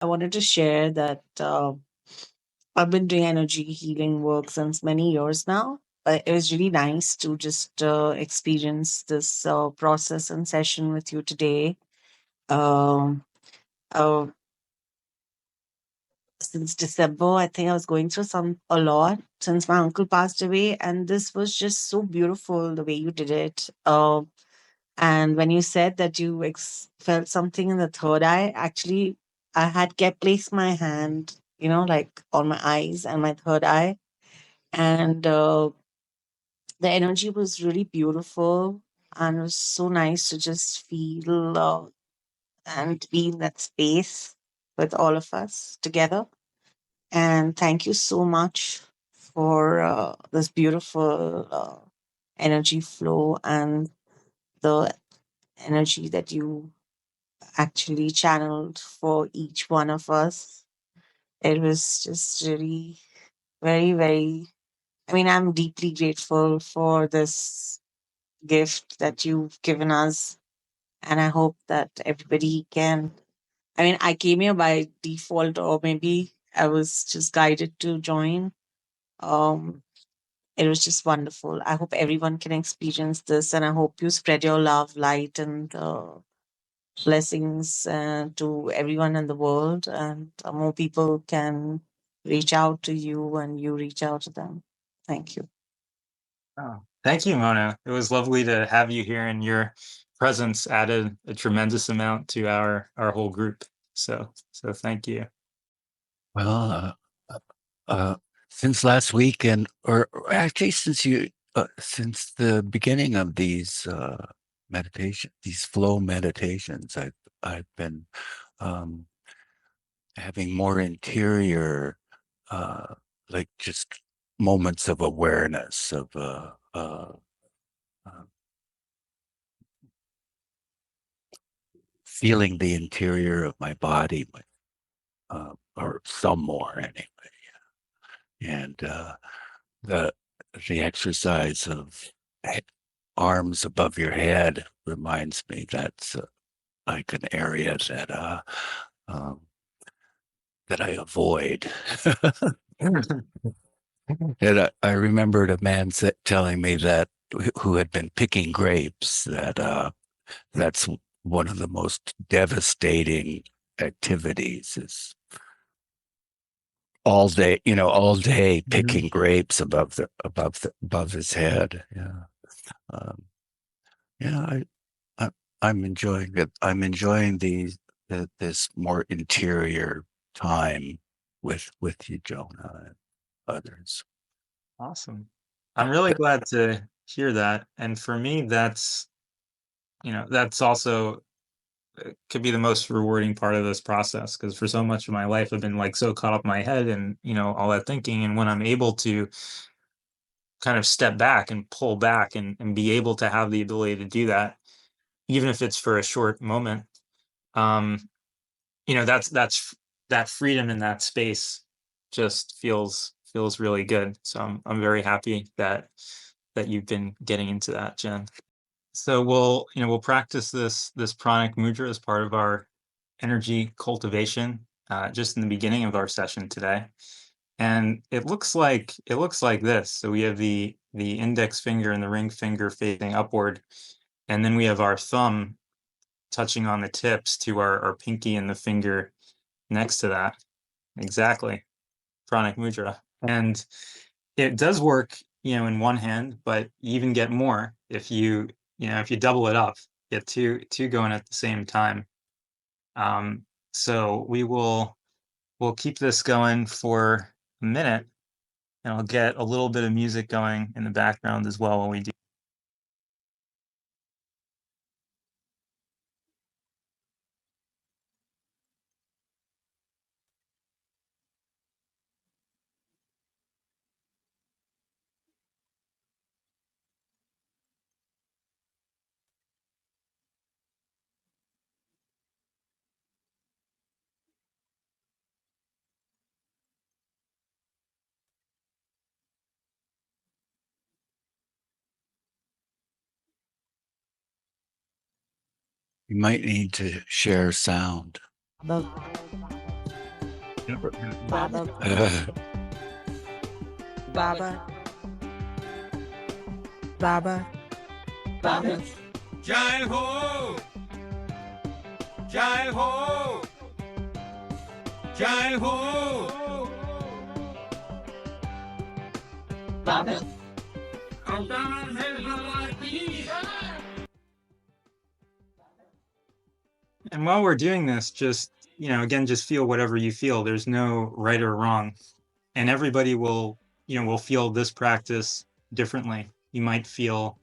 I wanted to share that I've been doing energy healing work since many years now. It was really nice to just experience this process and session with you today. Um, uh, since December, I think I was going through a lot since my uncle passed away, and this was just so beautiful the way you did it. And when you said that you felt something in the third eye, actually, I had kept placed my hand, like on my eyes and my third eye, and the energy was really beautiful, and it was so nice to just feel and be in that space with all of us together. And thank you so much for this beautiful energy flow and the energy that you actually channeled for each one of us. It was just really very, very, I mean, I'm deeply grateful for this gift that you've given us. And I hope that everybody can. I mean, I came here by default, or maybe I was just guided to join. Um, it was just wonderful. I hope everyone can experience this, and I hope you spread your love, light, and blessings to everyone in the world, and more people can reach out to you and you reach out to them. Thank you. Oh, thank you, Mona. It was lovely to have you here, and your presence added a tremendous amount to our whole group. So thank you. Well, uh, since last week, or actually since the beginning of these these flow meditations, I've been um, having more interior, uh, like just moments of awareness of uh, feeling the interior of my body, or some more anyway. And the the exercise of arms above your head reminds me that's like an area um, that I avoid. And I remembered a man telling me that who had been picking grapes that that's one of the most devastating activities is all day Mhm. picking grapes above his head. Yeah. Um, yeah, I I'm enjoying it. I'm enjoying this more interior time with you, Jonah, and others. Awesome. I'm really glad to hear that. And for me, that's also could be the most rewarding part of this process, because for so much of my life I've been like so caught up in my head and all that thinking. And when I'm able to kind of step back and pull back and be able to have the ability to do that, even if it's for a short moment, um, that freedom in that space just feels really good. So I'm very happy that you've been getting into that, Jen. So we'll practice this pranic mudra as part of our energy cultivation, just in the beginning of our session today. And it looks like this. So we have the index finger and the ring finger facing upward, and then we have our thumb touching on the tips to our pinky and the finger next to that. Exactly. Pranic mudra. And it does work, in one hand, but you even get more if you double it up, get two going at the same time. So we'll keep this going for a minute, and I'll get a little bit of music going in the background as well while we do. You might need to share sound. The Baba, Baba, Baba, Baba. Jai ho, Jai ho, Jai ho, Baba. And while we're doing this, just, again, just feel whatever you feel. There's no right or wrong. And everybody will feel this practice differently. You might feel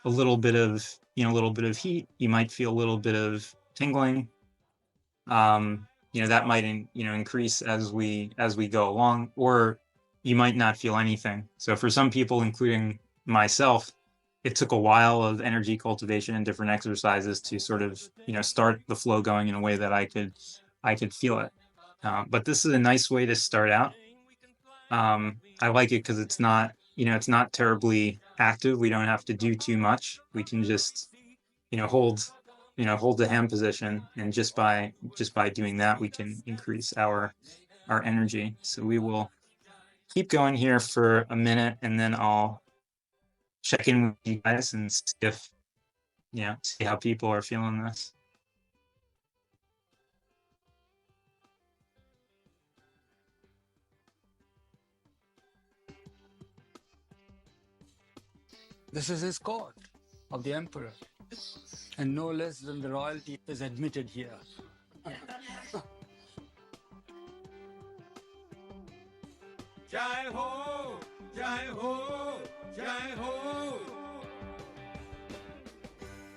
a little bit of heat. You might feel a little bit of tingling. That might increase as we go along, or you might not feel anything. So for some people, including myself, it took a while of energy cultivation and different exercises to sort of start the flow going in a way that I could feel it. But this is a nice way to start out. I like it because it's not terribly active. We don't have to do too much. We can just hold the hand position, and just by doing that, we can increase our energy. So we will keep going here for a minute, and then I'll check in with you guys and see if see how people are feeling this. This is his court of the emperor, and no less than the royalty is admitted here. Jai ho, Jai ho, Jai ho.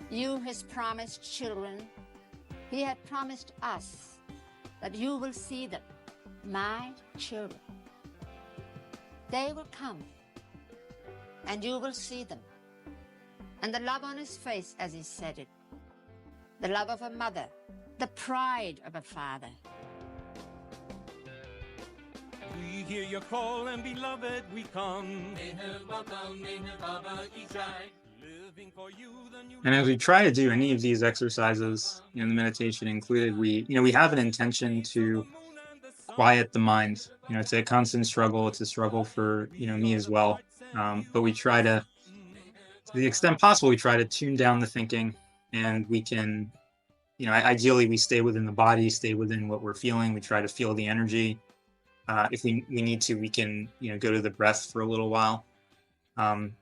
You, his promised children, he had promised us that you will see them, my children. They will come, and you will see them. And the love on his face as he said it, the love of a mother, the pride of a father. We hear your call, and beloved, we come. Living for you, the new. And as we try to do any of these exercises, the meditation included, we have an intention to quiet the mind. It's a constant struggle. It's a struggle for me as well. But we try to the extent possible, we try to tune down the thinking, and we can, ideally we stay within the body, stay within what we're feeling. We try to feel the energy. If we need to, we can, go to the breath for a little while.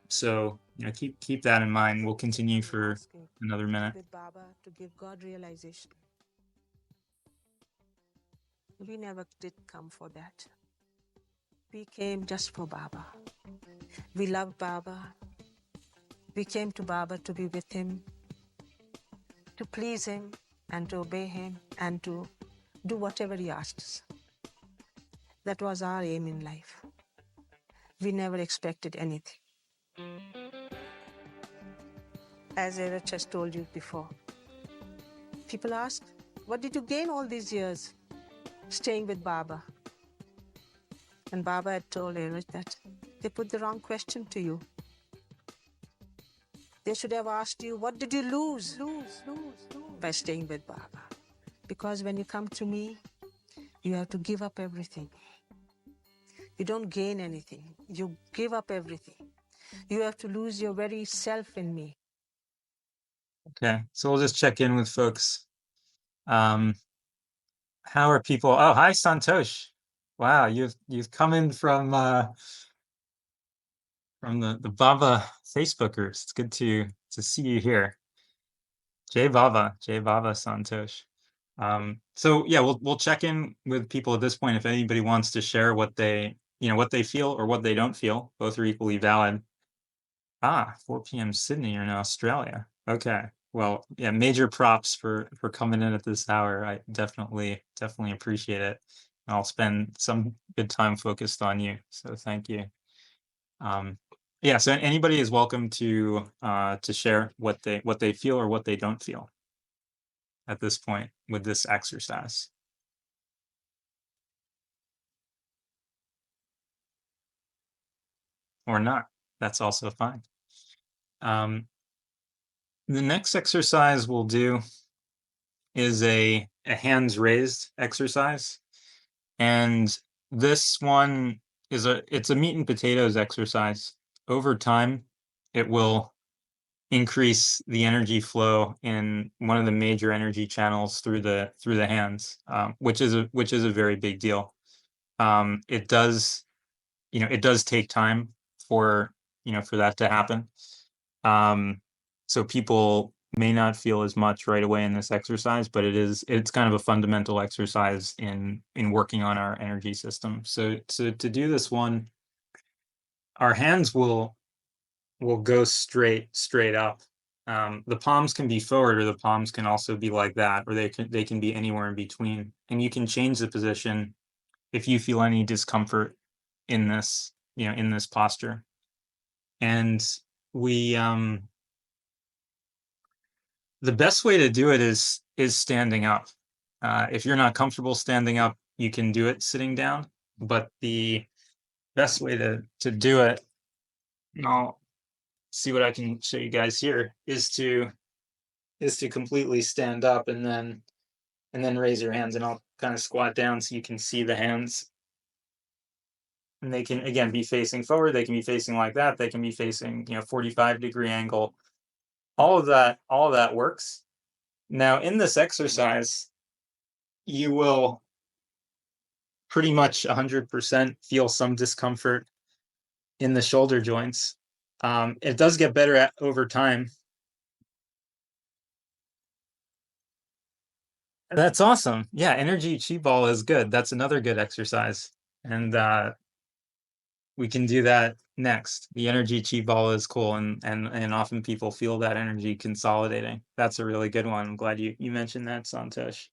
So, keep that in mind. We'll continue for another minute. With Baba to give God realization. We never did come for that. We came just for Baba. We love Baba. We came to Baba to be with him, to please him, and to obey him, and to do whatever he asked us. That was our aim in life. We never expected anything. As Erich has told you before, people ask, what did you gain all these years staying with Baba? And Baba had told Erich that they put the wrong question to you. They should have asked you, what did you lose by staying with Baba? Because when you come to me, you have to give up everything. You don't gain anything. You give up everything. You have to lose your very self in me. Okay, so we'll just check in with folks. How are people? Oh, hi, Santosh. Wow, you've come in from the Baba Facebook groups. It's good to see you here. Jai Baba Santosh. So yeah, we'll check in with people at this point. If anybody wants to share what they feel or what they don't feel, both are equally valid. 4 p.m. Sydney, you're in Australia. Okay. Well, yeah, major props for coming in at this hour. I definitely appreciate it. I'll spend some good time focused on you. So thank you. Yeah, so anybody is welcome to share what they feel or what they don't feel at this point with this exercise. Or not. That's also fine. The next exercise we'll do is a hands raised exercise. And this one is it's a meat and potatoes exercise. Over time, it will increase the energy flow in one of the major energy channels through the hands, which is a very big deal. It does, it does take time for for that to happen. So people may not feel as much right away in this exercise, but it's kind of a fundamental exercise in working on our energy system. So to do this one, our hands will go straight up. The palms can be forward, or the palms can also be like that, or they can be anywhere in between. And you can change the position if you feel any discomfort in this, in this posture. And we the best way to do it is standing up. If you're not comfortable standing up, you can do it sitting down. But the best way to do it, and I'll see what I can show you guys here, is to completely stand up and then raise your hands. And I'll kind of squat down so you can see the hands. And they can, again, be facing forward. They can be facing like that. They can be facing 45-degree angle. All of that works. Now, in this exercise, you will pretty much 100% feel some discomfort in the shoulder joints. It does get better over time. That's awesome. Yeah, energy chi ball is good. That's another good exercise. And we can do that next. The energy chi ball is cool, and often people feel that energy consolidating. That's a really good one. I'm glad you mentioned that, Santosh.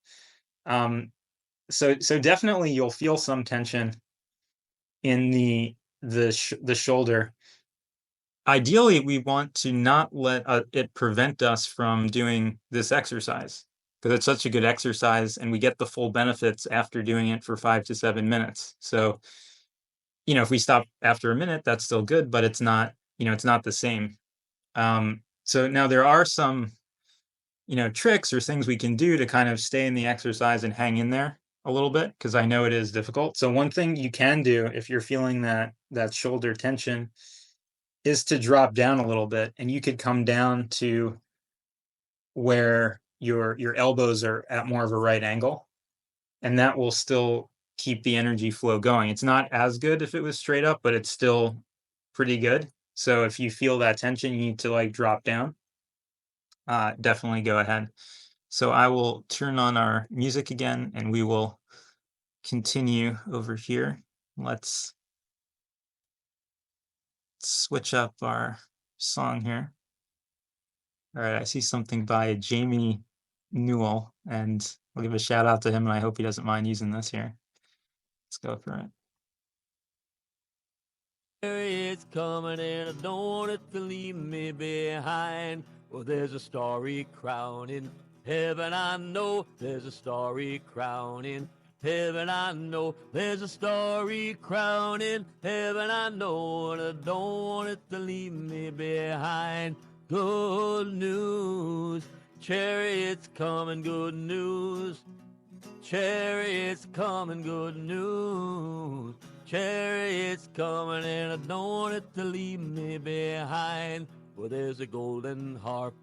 So definitely you'll feel some tension in the shoulder. Ideally, we want to not let it prevent us from doing this exercise, because it's such a good exercise and we get the full benefits after doing it for 5 to 7 minutes. So, if we stop after a minute, that's still good, but it's not, it's not the same. So now there are some, tricks or things we can do to kind of stay in the exercise and hang in there a little bit, because I know it is difficult. So one thing you can do if you're feeling that shoulder tension is to drop down a little bit, and you could come down to where your elbows are at more of a right angle, and that will still keep the energy flow going. It's not as good if it was straight up, but it's still pretty good. So if you feel that tension, you need to like drop down. Definitely go ahead. So I will turn on our music again, and we will continue over here. Let's switch up our song here. All right, I see something by Jamie Newell, and I'll give a shout out to him, and I hope he doesn't mind using this here. Let's go for it. It's coming and I don't want it to leave me behind. Well, there's a starry crown in heaven, I know. There's a starry crown in heaven, I know. There's a starry crown in heaven, I know. And I don't want it to leave me behind. Good news, chariots coming, good news. Chariots coming, good news. Chariots coming, and I don't want it to leave me behind. Well, there's a golden harp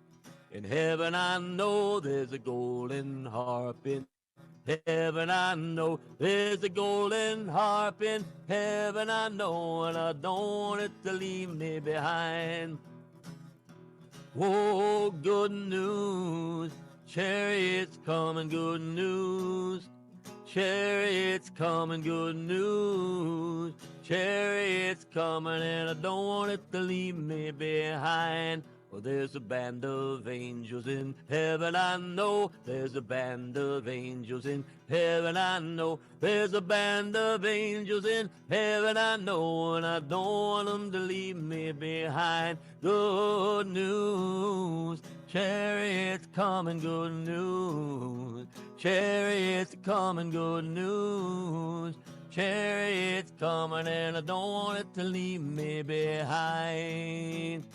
in heaven, I know. There's a golden harp in heaven, I know. There's a golden harp in heaven, I know. And I don't want it to leave me behind. Oh, good news. Chariots coming, good news. Chariots coming, good news. Chariots coming, and I don't want it to leave me behind. Well, there's a band of angels in heaven, I know. There's a band of angels in heaven, I know. There's a band of angels in heaven, I know. And I don't want them to leave me behind. Good news. Chariots coming, good news. Chariots coming, good news. Chariots coming, and I don't want it to leave me behind.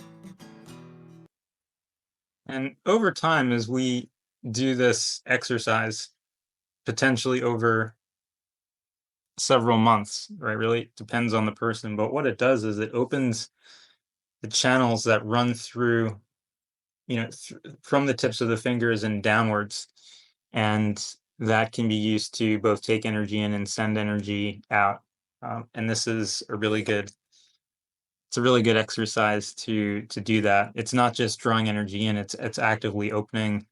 And over time, as we do this exercise, potentially over several months, right? Really depends on the person. But what it does is it opens the channels that run through, from the tips of the fingers and downwards. And that can be used to both take energy in and send energy out. And this is it's a really good exercise to do that. It's not just drawing energy in, it's actively opening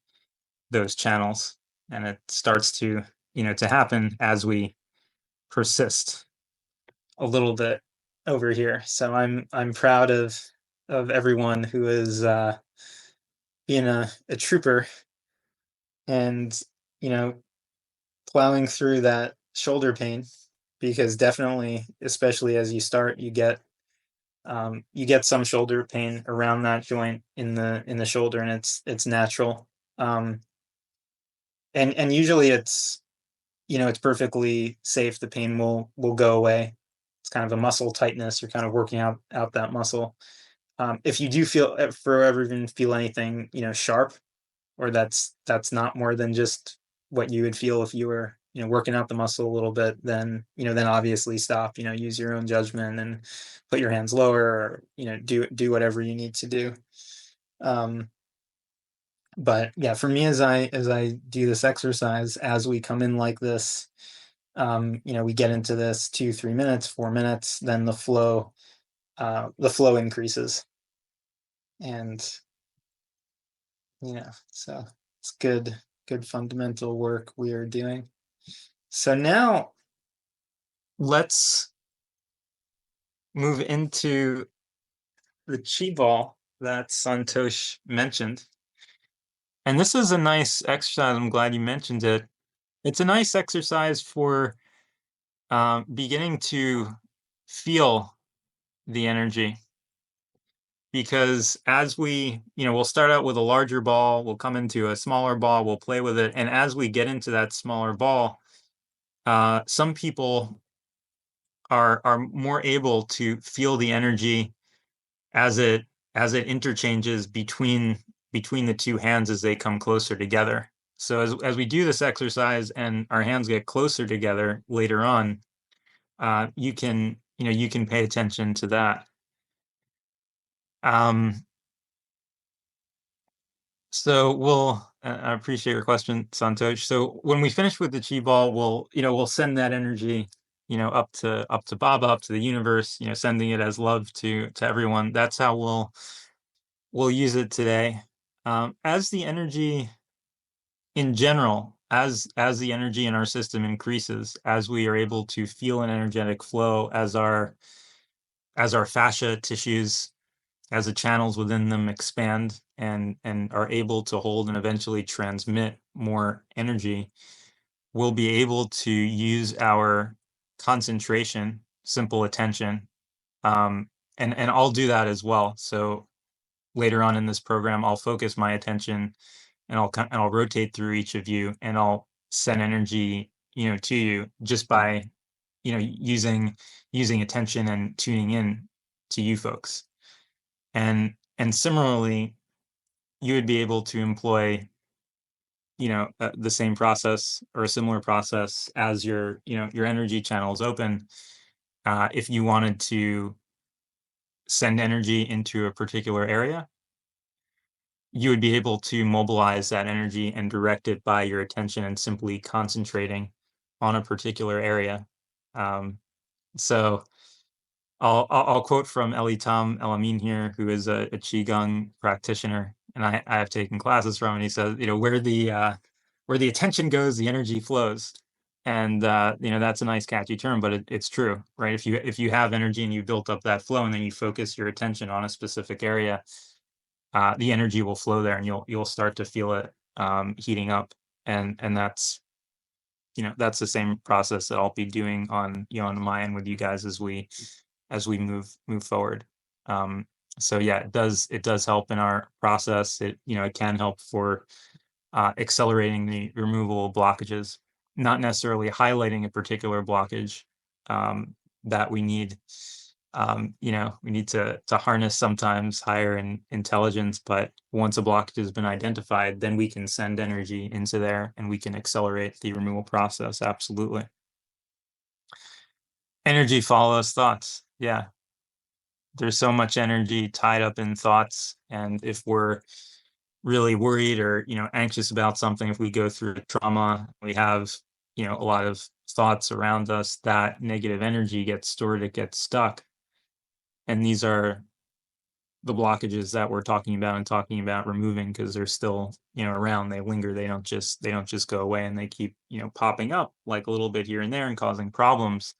those channels. And it starts to, to happen as we persist a little bit over here. So I'm proud of everyone who is being a trooper and, you know, plowing through that shoulder pain, because definitely, especially as you start, you get some shoulder pain around that joint in the shoulder, and it's natural. And usually it's, it's perfectly safe. The pain will go away. It's kind of a muscle tightness. You're kind of working out that muscle. If you do ever even feel anything, sharp, or that's not more than just what you would feel if you were, working out the muscle a little bit, then, then obviously stop, use your own judgment and put your hands lower, or, do whatever you need to do. But yeah, for me, as I do this exercise, as we come in like this, we get into this 2-3 minutes, 4 minutes, then the flow increases. And so it's good fundamental work we are doing. So now let's move into the chi ball that Santosh mentioned. And this is a nice exercise. I'm glad you mentioned it. It's a nice exercise for beginning to feel the energy. Because as we, we'll start out with a larger ball, we'll come into a smaller ball, we'll play with it. And as we get into that smaller ball, some people are more able to feel the energy as it interchanges between the two hands as they come closer together. So as we do this exercise and our hands get closer together later on, you can pay attention to that. So I appreciate your question, Santosh. So when we finish with the chi ball, we'll send that energy, up to Baba, up to the universe, sending it as love to everyone. That's how we'll use it today. As the energy in general, as the energy in our system increases, as we are able to feel an energetic flow, as our fascia tissues, as the channels within them expand and are able to hold and eventually transmit more energy, we'll be able to use our concentration, simple attention, and I'll do that as well. So later on in this program, I'll focus my attention and I'll rotate through each of you, and I'll send energy, to you just by, using attention and tuning in to you folks. And similarly, you would be able to employ, the same process or a similar process as your energy channels open. If you wanted to send energy into a particular area, you would be able to mobilize that energy and direct it by your attention and simply concentrating on a particular area. So I'll quote from Elitam Elamin here, who is a Qigong practitioner, and I have taken classes from, and he says, where the attention goes, the energy flows. And that's a nice catchy term, but it's true, right? If you have energy and you built up that flow, and then you focus your attention on a specific area, the energy will flow there, and you'll start to feel it heating up. And that's that's the same process that I'll be doing on my end with you guys as we move forward. So yeah, it does help in our process. It can help for accelerating the removal of blockages, not necessarily highlighting a particular blockage that we need. We need to harness sometimes higher intelligence, but once a blockage has been identified, then we can send energy into there and we can accelerate the removal process. Absolutely. Energy follows thoughts. Yeah. There's so much energy tied up in thoughts. And if we're really worried or, anxious about something, if we go through trauma, we have, a lot of thoughts around us, that negative energy gets stored, it gets stuck. And these are the blockages that we're talking about removing, because they're still, around. They linger. They don't just go away, and they keep, popping up like a little bit here and there and causing problems.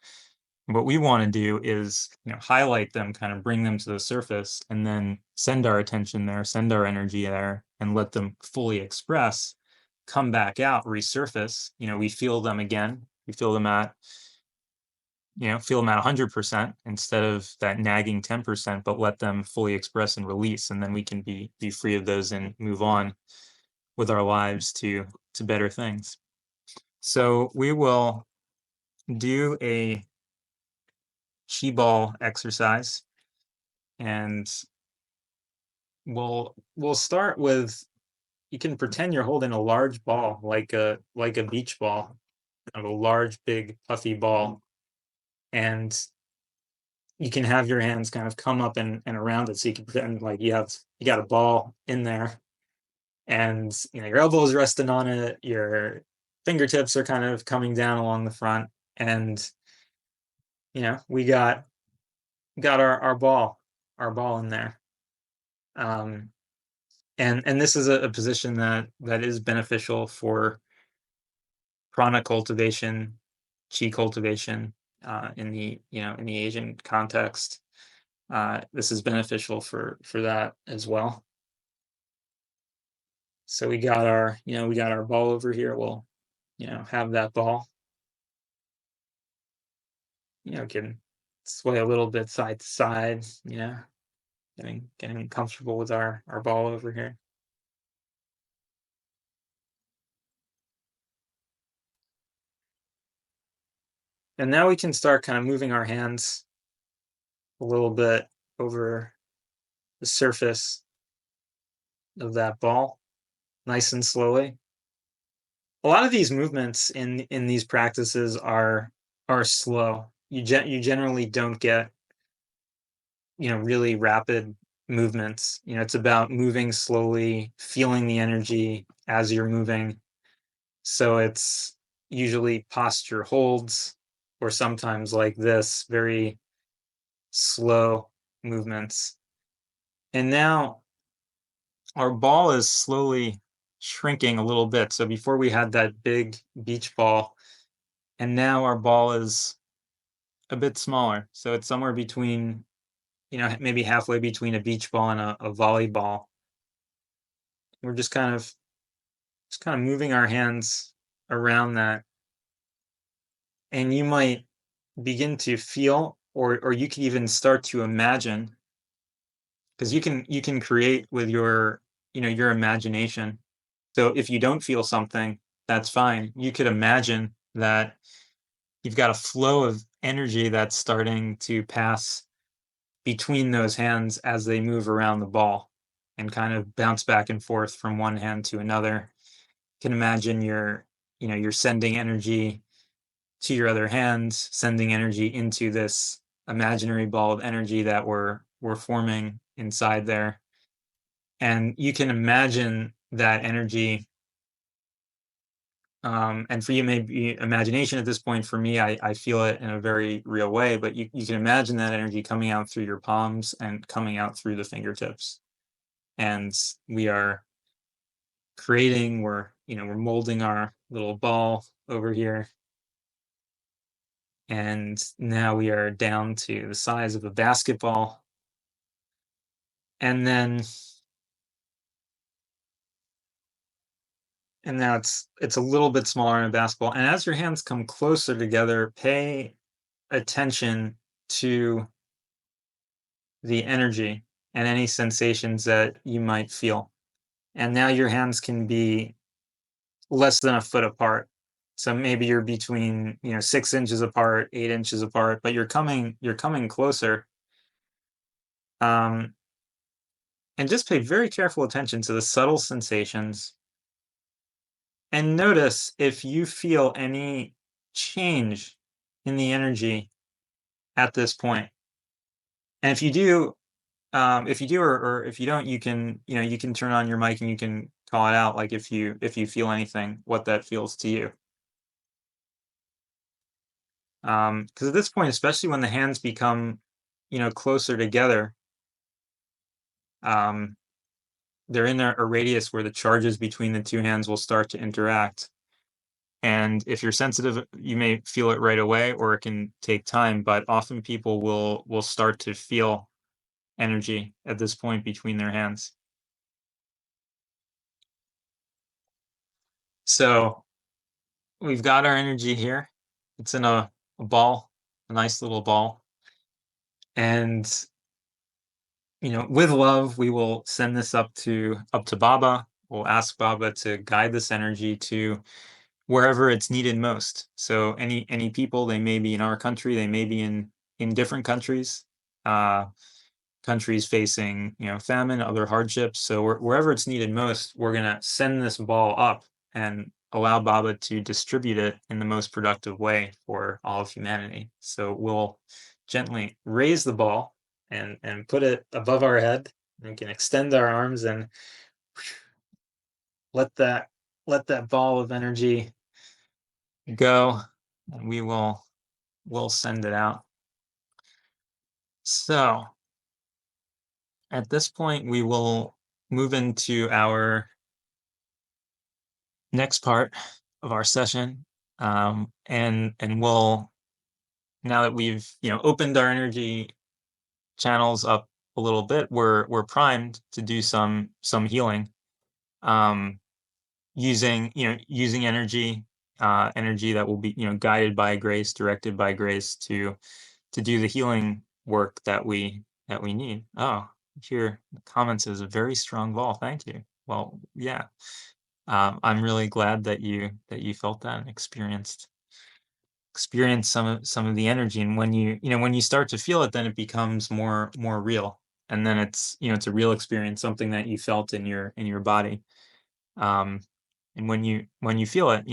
What we want to do is, highlight them, kind of bring them to the surface, and then send our attention there, send our energy there, and let them fully express, come back out, resurface. We feel them again. We feel them at 100% instead of that nagging 10%, but let them fully express and release, and then we can be free of those and move on with our lives to better things. So we will do a chi ball exercise, and we'll start with, you can pretend you're holding a large ball, like a beach ball, a large, big, puffy ball, and you can have your hands kind of come up and around it, so you can pretend like you got a ball in there, and your elbows resting on it, your fingertips are kind of coming down along the front, and we got our ball in there. And this is a position that is beneficial for prana cultivation, chi cultivation, in the Asian context. This is beneficial for that as well. So we got our ball over here. We'll have that ball. Can sway a little bit side to side. Getting comfortable with our ball over here. And now we can start kind of moving our hands a little bit over the surface of that ball, nice and slowly. A lot of these movements in these practices are slow. You generally don't get really rapid movements. It's about moving slowly, feeling the energy as you're moving. So it's usually posture holds, or sometimes like this, very slow movements. And now our ball is slowly shrinking a little bit. So before we had that big beach ball, and now our ball is a bit smaller. So it's somewhere between, maybe halfway between a beach ball and a volleyball. We're just kind of moving our hands around that. And you might begin to feel, or you can even start to imagine, because you can create with your imagination. So if you don't feel something, that's fine. You could imagine that you've got a flow of energy that's starting to pass between those hands as they move around the ball and kind of bounce back and forth from one hand to another. You can imagine you're sending energy to your other hand, sending energy into this imaginary ball of energy that we're forming inside there. And you can imagine that energy. And for you, maybe imagination at this point. For me, I feel it in a very real way, but you can imagine that energy coming out through your palms and coming out through the fingertips. And we are creating, we're molding our little ball over here. And now we are down to the size of a basketball. And now it's a little bit smaller than a basketball. And as your hands come closer together, pay attention to the energy and any sensations that you might feel. And now your hands can be less than a foot apart. So maybe you're between 6 inches apart, 8 inches apart, but you're coming closer. And just pay very careful attention to the subtle sensations. And notice if you feel any change in the energy at this point. And if you do, or if you don't, you can, you can turn on your mic and you can call it out, like if you feel anything, what that feels to you. Because at this point, especially when the hands become, closer together, they're in a radius where the charges between the two hands will start to interact. And if you're sensitive, you may feel it right away, or it can take time. But often people will start to feel energy at this point between their hands. So we've got our energy here. It's in a ball, a nice little ball. And with love, we will send this up to Baba. We'll ask Baba to guide this energy to wherever it's needed most. So any people, they may be in our country, they may be in different countries, countries facing famine, other hardships. So wherever it's needed most, we're gonna send this ball up and allow Baba to distribute it in the most productive way for all of humanity. So we'll gently raise the ball and put it above our head. We can extend our arms and let that ball of energy go, and we'll send it out. So at this point, we will move into our next part of our session, and we'll, now that we've opened our energy channels up a little bit, we're primed to do some healing, using energy, energy that will be guided by grace, directed by grace to do the healing work that we need. Oh, here the comments is a very strong ball. Thank you. Well, yeah. I'm really glad that you felt that and experienced some of the energy. And when you start to feel it, then it becomes more real. And then it's it's a real experience, something that you felt in your body. And when you feel it,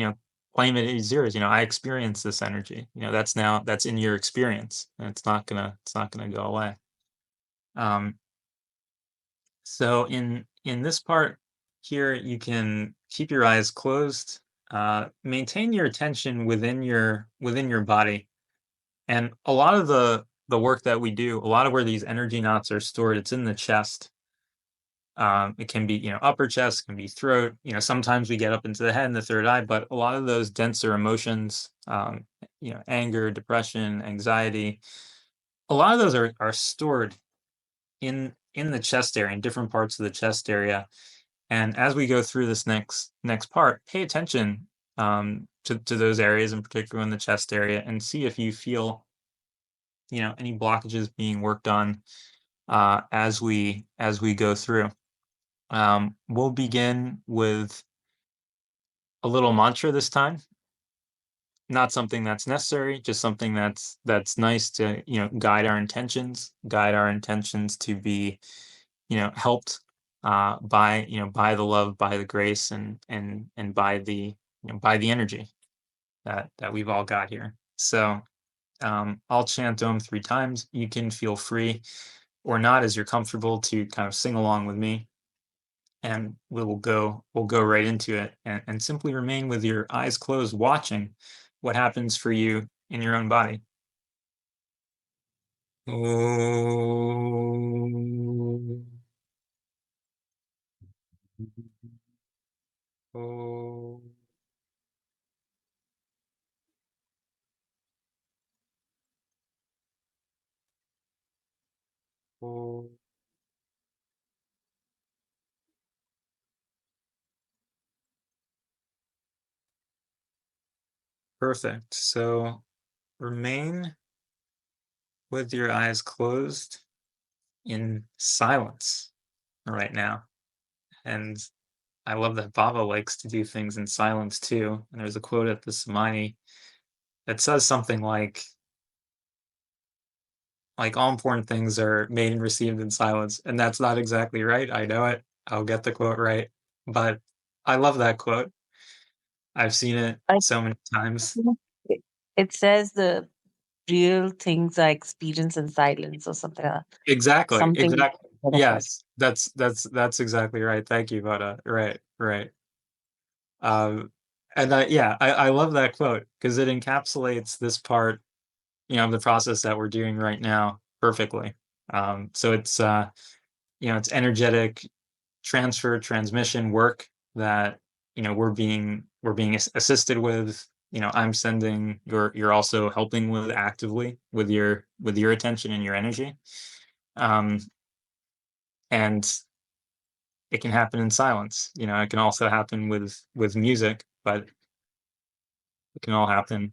claim it as yours. I experience this energy. That's in your experience, and it's not gonna go away. So in this part here, you can keep your eyes closed, maintain your attention within your body. And a lot of the work that we do, a lot of where these energy knots are stored, it's in the chest. It can be, upper chest, can be throat. Sometimes we get up into the head and the third eye, but a lot of those denser emotions, anger, depression, anxiety, a lot of those are stored in the chest area, in different parts of the chest area. And as we go through this next part, pay attention to those areas, in particular in the chest area, and see if you feel any blockages being worked on as we go through. We'll begin with a little mantra this time. Not something that's necessary, just something that's nice to guide our intentions to be helped by by the love, by the grace, and by the by the energy that we've all got here. So I'll chant Om 3 times. You can feel free or not, as you're comfortable, to kind of sing along with me, and we'll go right into it, and simply remain with your eyes closed, watching what happens for you in your own body. Om. Om. Om. Perfect. So remain with your eyes closed in silence right now. And I love that Baba likes to do things in silence too. And there's a quote at the Samani that says something like all important things are made and received in silence. And that's not exactly right. I know it. I'll get the quote right. But I love that quote. I've seen it I so many times. think it says real things are experienced in silence or something like that. Exactly. Something Exactly. to that effect. Yes, that's exactly right. Thank you, Vada. Right, right. And I love that quote because it encapsulates this part, of the process that we're doing right now perfectly. So it's energetic transfer transmission work that we're being assisted with. I'm sending, you're also helping with actively with your attention and your energy. And it can happen in silence. It can also happen with music, but it can all happen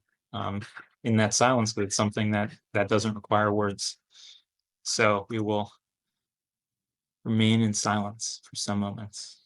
in that silence with something that doesn't require words. So we will remain in silence for some moments.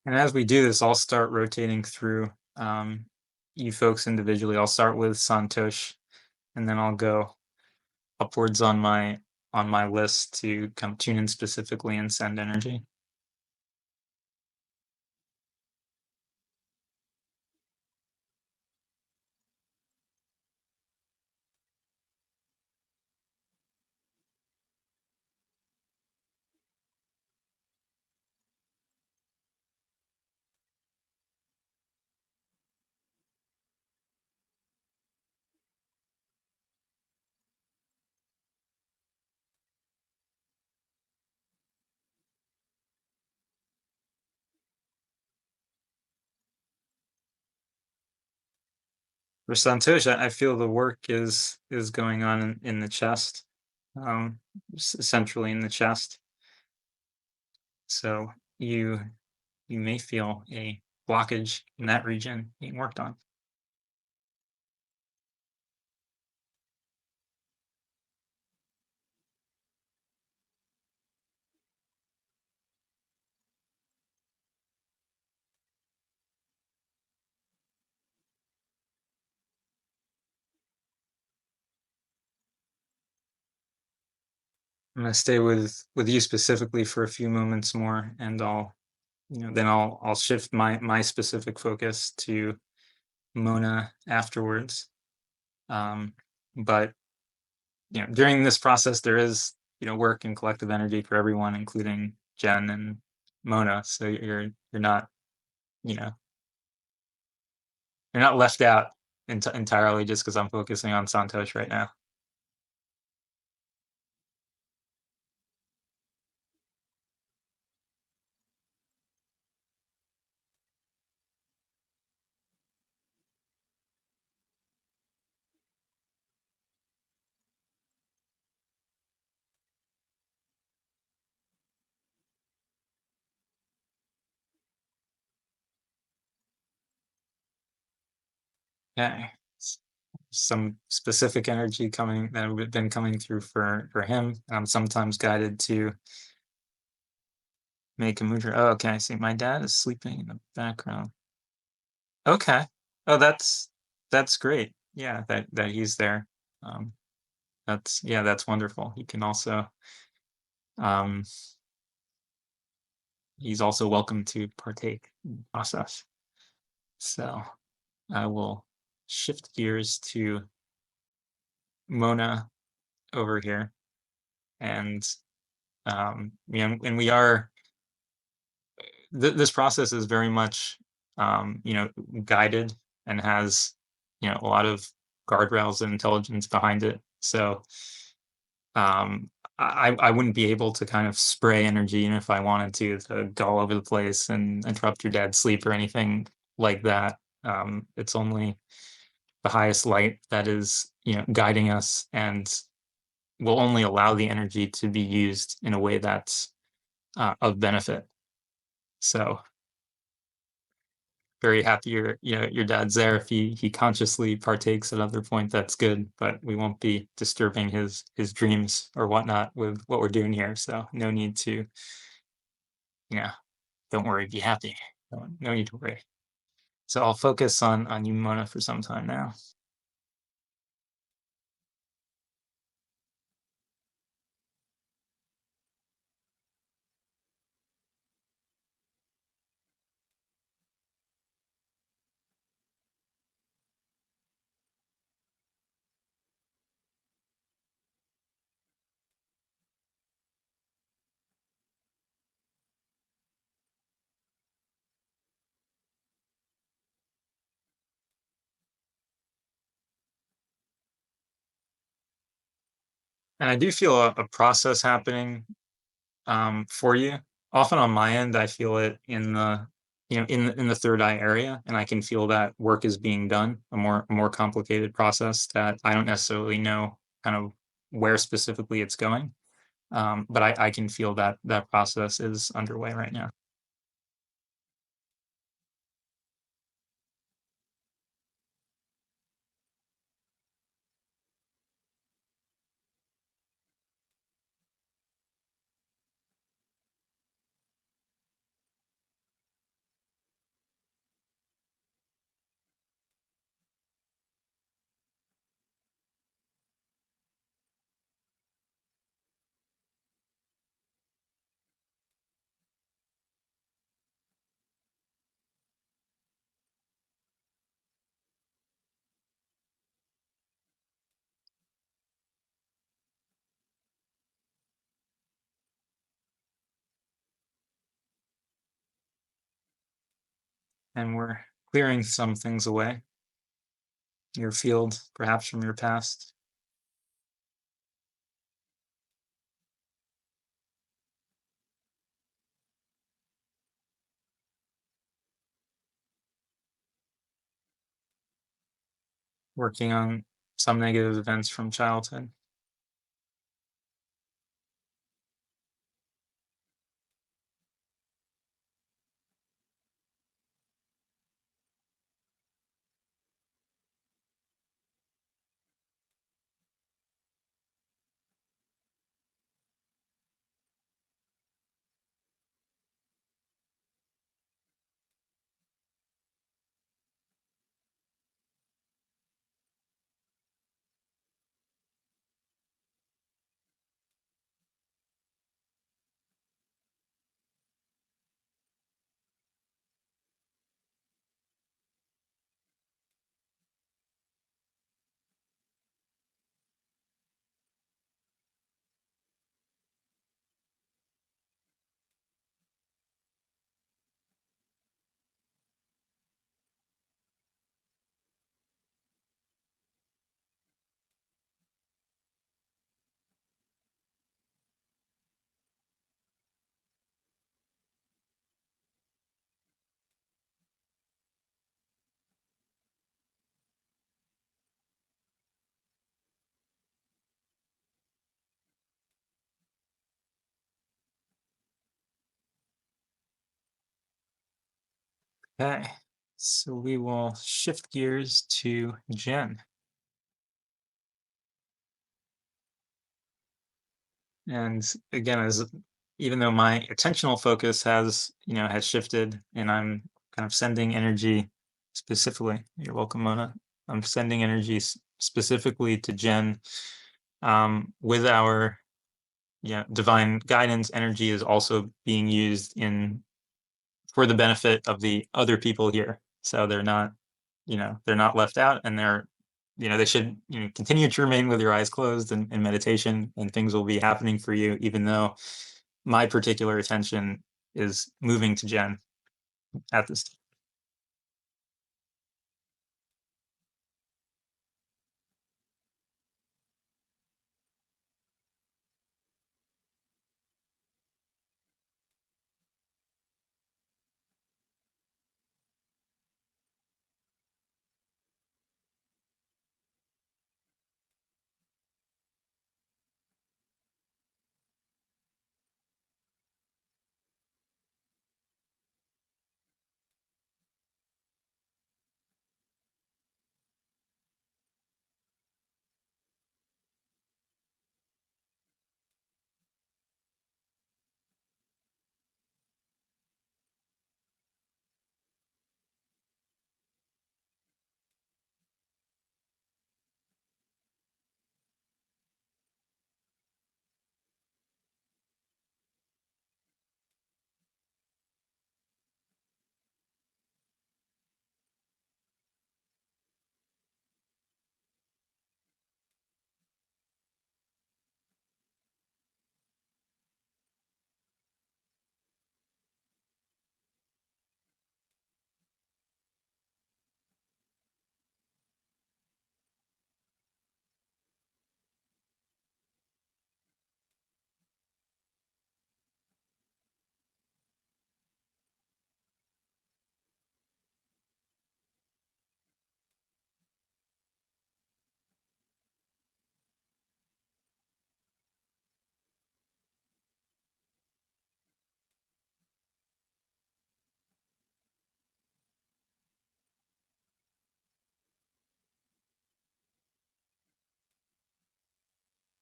And as we do this, I'll start rotating through you folks individually. I'll start with Santosh, and then I'll go upwards on my list to come tune in specifically and send energy. For Santosh, I feel the work is going on in the chest, centrally in the chest. So you may feel a blockage in that region being worked on. I'm gonna stay with you specifically for a few moments more, and then I'll shift my specific focus to Mona afterwards. But during this process, there is work and collective energy for everyone, including Jen and Mona. So you're not you know you're not left out entirely just because I'm focusing on Santosh right now. Okay. Some specific energy coming that have been coming through for him. I'm sometimes guided to make a mudra. Oh, okay. I see. My dad is sleeping in the background. Okay. Oh, that's great. Yeah, that he's there. Um, that's wonderful. He can also um, he's also welcome to partake in the process. So I will shift gears to Mona over here, and and we are this process is very much guided and has a lot of guardrails and intelligence behind it. So um, I wouldn't be able to kind of spray energy, and if I wanted to go all over the place and interrupt your dad's sleep or anything like that. It's only the highest light that is guiding us and will only allow the energy to be used in a way that's of benefit. So very happy your dad's there. If he consciously partakes at other point, that's good. But we won't be disturbing his dreams or whatnot with what we're doing here. So no need to, don't worry, be happy. No need to worry. So I'll focus on you, Mona, for some time now. And I do feel a process happening for you. Often on my end, I feel it in the in the third eye area, and I can feel that work is being done. A more complicated process that I don't necessarily know kind of where specifically it's going, but I can feel that that process is underway right now. And we're clearing some things away. Your field, perhaps from your past. Working on some negative events from childhood. Okay, so we will shift gears to Jen. And again, as even though my attentional focus has shifted, and I'm kind of sending energy specifically. You're welcome, Mona. I'm sending energy specifically to Jen. With our divine guidance, energy is also being used in for the benefit of the other people here. So they're not left out, and they should continue to remain with your eyes closed in meditation, and things will be happening for you, even though my particular attention is moving to Jen at this time.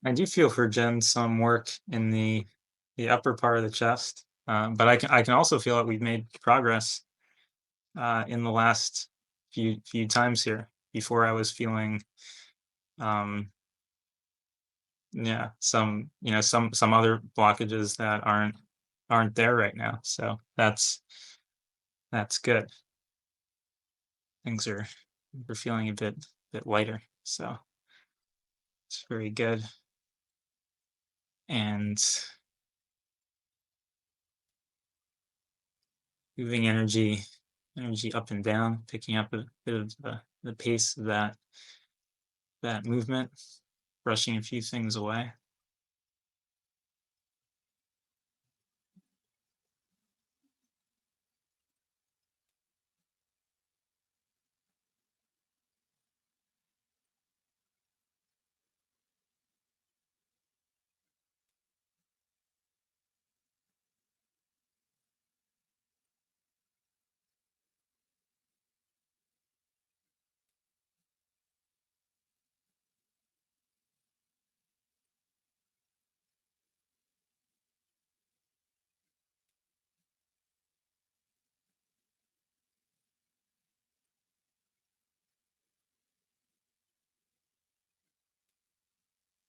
I do feel for Jen some work in the upper part of the chest, but I can also feel that we've made progress in the last few times here. Before I was feeling, yeah, some some other blockages that aren't there right now. So that's good. Things are we're feeling a bit lighter. So it's very good. And moving energy up and down, picking up a bit of the pace of that movement, brushing a few things away.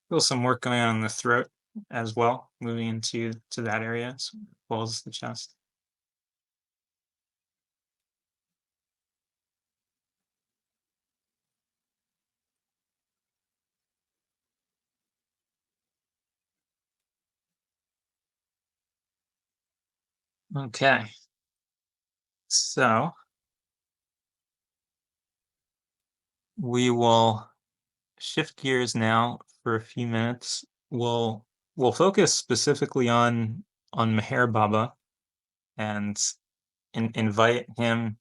Feel some work going on in the throat as well, moving into that area as well as the chest. Okay. So we will shift gears now for a few minutes. We'll focus specifically on Meher Baba and invite him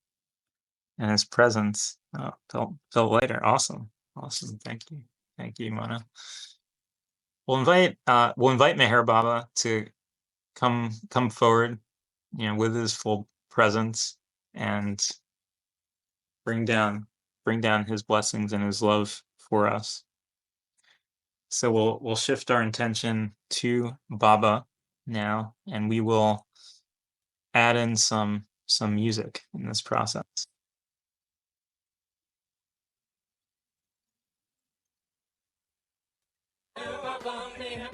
and his presence. Oh, felt later. Awesome. Thank you, Mona. We'll invite Meher Baba to come forward, with his full presence and bring down his blessings and his love for us. So we'll shift our intention to Baba now, and we will add in some music in this process.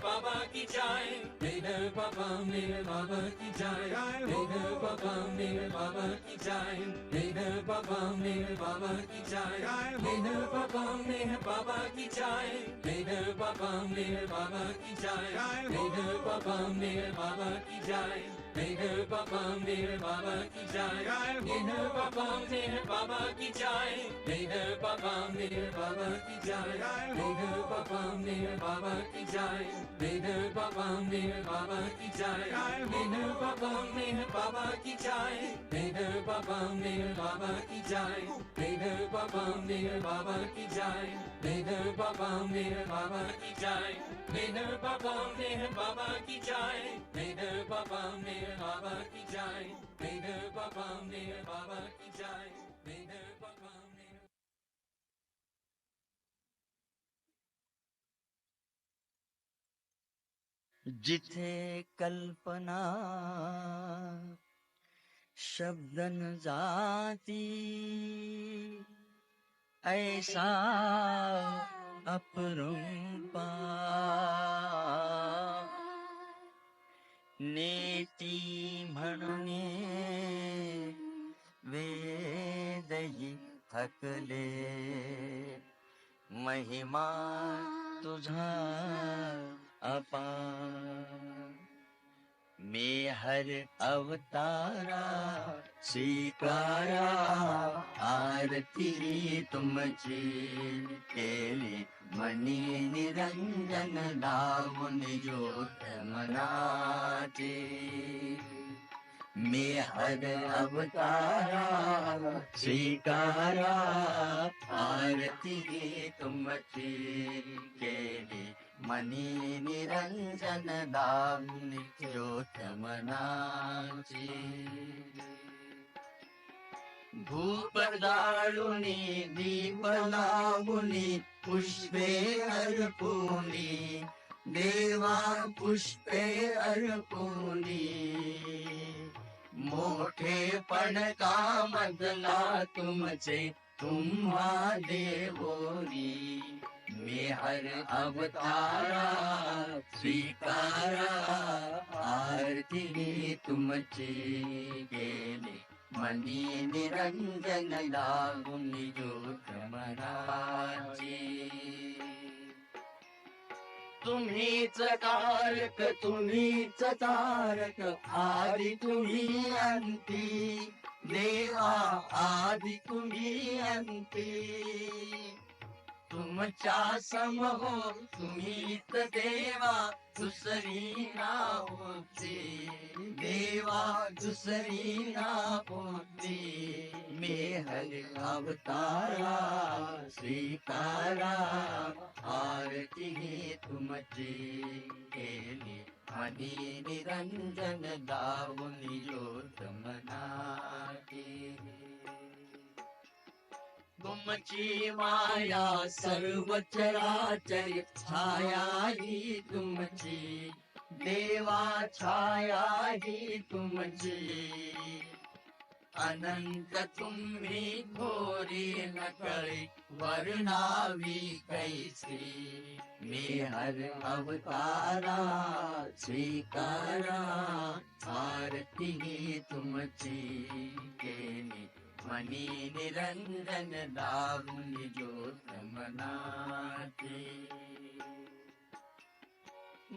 Baba ki jai, Meher Baba, Meher Baba ki jai, Meher Baba, Meher Baba ki jai, Meher Baba, Meher Baba ki jai, Meher Baba, Meher Baba ki jai, Meher Baba, Meher Baba ki jai, Meher Baba, Meher Baba ki jai, Meher Baba, Meher Baba ki jai, Meher Baba, Meher Baba ki jai, Meher Baba, Meher Baba ki jai, Meher Baba, Meher Baba ki jai, Meher Baba, Meher Baba ki jai, Meher Baba, Meher Baba ki jai, Meher Baba, Meher Baba ki jai, Meher Baba, Meher Baba ki jai, Meher Baba, Meher Baba ki jai, Meher Baba, Meher Baba ki jai, Meher Baba, Meher Baba ki jai, Meher Baba, Meher Baba ki jai, Meher Baba, Meher जिथे कल्पना शब्दन जाती ऐसा अपरूपा नेती म्हणणे वेदही थकले महिमा तुझा अपार मैं हर अवतारा स्वीकारा आरती तुमची केली मनी निरंजन लावून ज्योत मनाची मैं हर अवतारा स्वीकारा आरती तुमची केली मनी निरंजन लावून ज्योत मनाची धूप जाळुनी दीप लावुनी पुष्पे अर्पुनी देवा पुष्पे अर्पुनी मोठेपण का मजला तुमचे तुम्हा देवोरी मी हर अवतारा स्वीकारा आरती तुमची गेली मनी निरंजन लागून ज्योत मनाची तुम्हीच कारक तुम्हीच तारक आदि तुम्ही अंती देवा आदि तुम्ही अंती तुमच्या सम हो तुम्हीच देवा दुसरी नावची देवा दुसरी नावची मी हरि अवतारा स्वीकारा आरती तुमची केली आणि निरंजन दावून ज्योत मनाची तुमची माया सर्व चराचर छाया ही तुमची देवा छाया ही तुमची अनंत तुम्ही थोरी न कळे वर्णावी कैसी मी हर अवतारा स्वीकारा आरती तुमची केली मनी निरंजन दावून ज्योत मनाची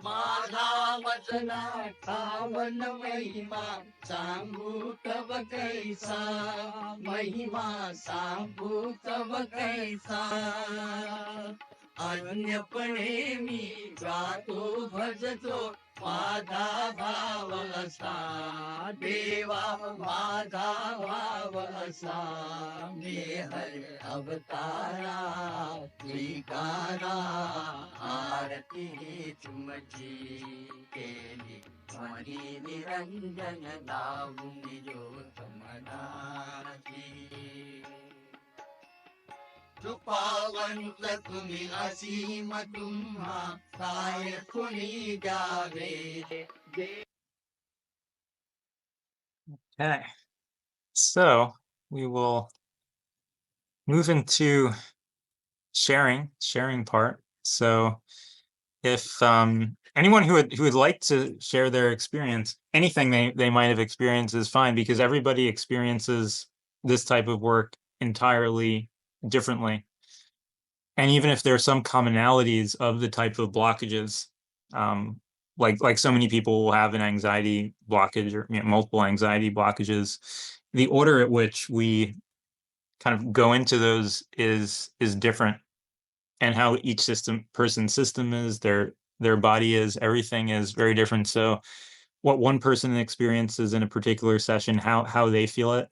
माझा वचना ठावन महिमा सांगू तव कैसा महिमा सांगू तव कैसा अन्यपणे मी गातो भजतो माझा भाव असा देवा माझा भाव असा मी हर अवतारा स्वीकारा आरती तुमची केली मनी निरंजन दावून ज्योत मनाची कृपावंत तुम्ही असीम तुम्हा काय कुणी द्यावे Okay, so we will move into sharing part. So if anyone who would like to share their experience, anything they might have experienced is fine, because everybody experiences this type of work entirely differently. And even if there are some commonalities of the type of blockages, like so many people will have an anxiety blockage or multiple anxiety blockages, the order at which we kind of go into those is different, and how each person's system is, their body is, everything is very different. So what one person experiences in a particular session, how they feel it,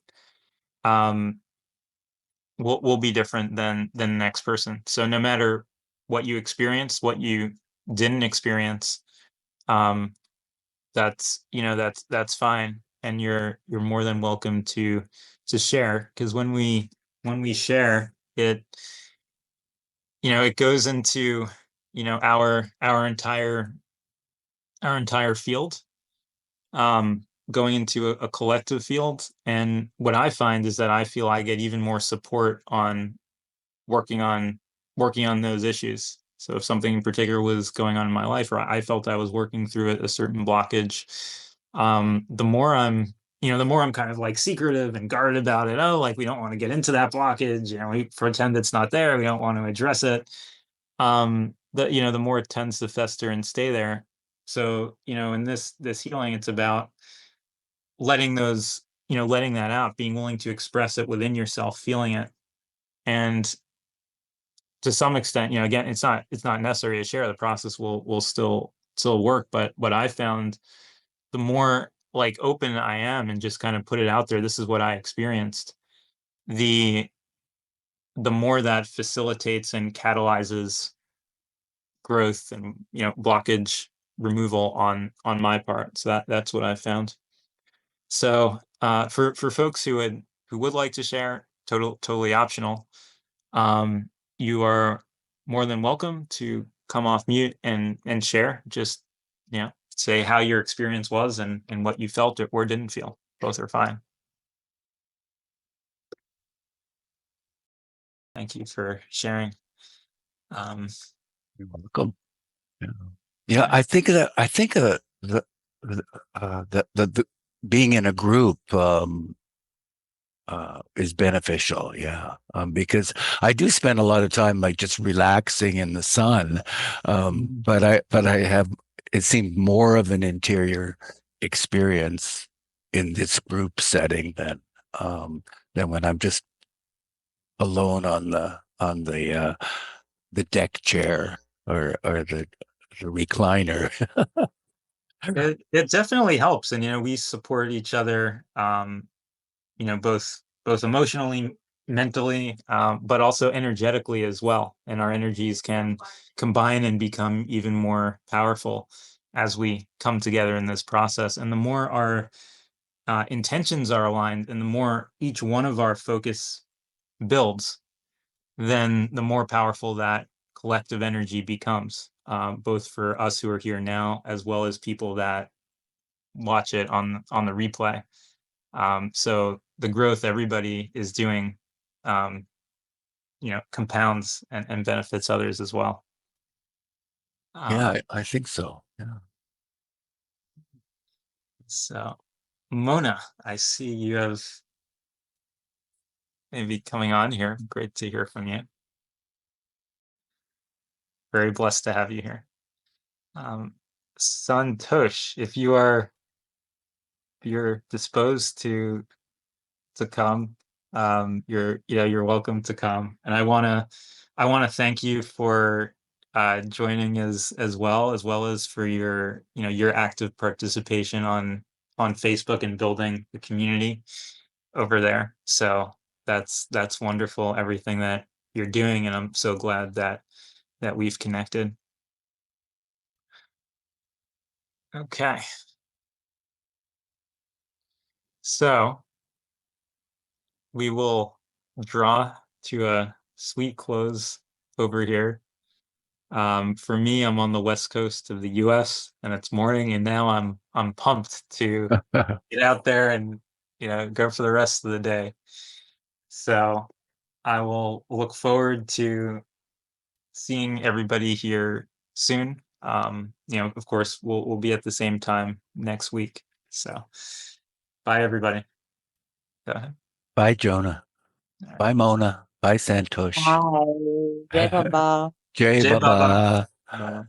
will be different than the next person. So no matter what you experience, what you didn't experience, that's fine, and you're more than welcome to share, because when we share it, it goes into our entire field, going into a collective field. And what I find is that I feel I get even more support on working on those issues. So if something in particular was going on in my life, or I felt I was working through a certain blockage, the more I'm kind of like secretive and guarded about it. Oh, like we don't want to get into that blockage. We pretend it's not there. We don't want to address it. The more it tends to fester and stay there. So, in this healing, it's about letting that out, being willing to express it within yourself, feeling it. And to some extent, again, it's not necessary to share. The process will still work. But what I found, the more like open I am and just kind of put it out there, this is what I experienced, the more that facilitates and catalyzes growth and blockage removal on my part. So that's what I found. So for folks who would like to share, totally optional. You are more than welcome to come off mute and share. Just, say how your experience was and what you felt or didn't feel. Both are fine. Thank you for sharing. You're welcome. Yeah, I think the being in a group is beneficial. Yeah, because I do spend a lot of time like just relaxing in the sun, but I have, it seemed more of an interior experience in this group setting than when I'm just alone on the deck chair or the recliner. It definitely helps, and we support each other. Both emotionally, mentally, but also energetically as well. And our energies can combine and become even more powerful as we come together in this process. And the more our intentions are aligned, and the more each one of our focus builds, then the more powerful that collective energy becomes, both for us who are here now, as well as people that watch it on the replay. So the growth everybody is doing, compounds and benefits others as well. Yeah, I think so. Yeah. So, Mona, I see you have maybe coming on here. Great to hear from you. Very blessed to have you here. Santosh, if you're disposed to come, you're welcome to come. And I wanna thank you for joining as well as for your active participation on Facebook and building the community over there. So that's wonderful, everything that you're doing, and I'm so glad that we've connected. Okay. So we will draw to a sweet close over here. For me, I'm on the west coast of the US and it's morning, and now I'm pumped to get out there and go for the rest of the day. So I will look forward to seeing everybody here soon. Of course, we'll be at the same time next week. So bye, everybody. Go ahead. Bye, Jonah. All right. Bye, Mona. Bye, Santosh. Bye. Jai Baba. Jai Jai Baba. Baba. Bye.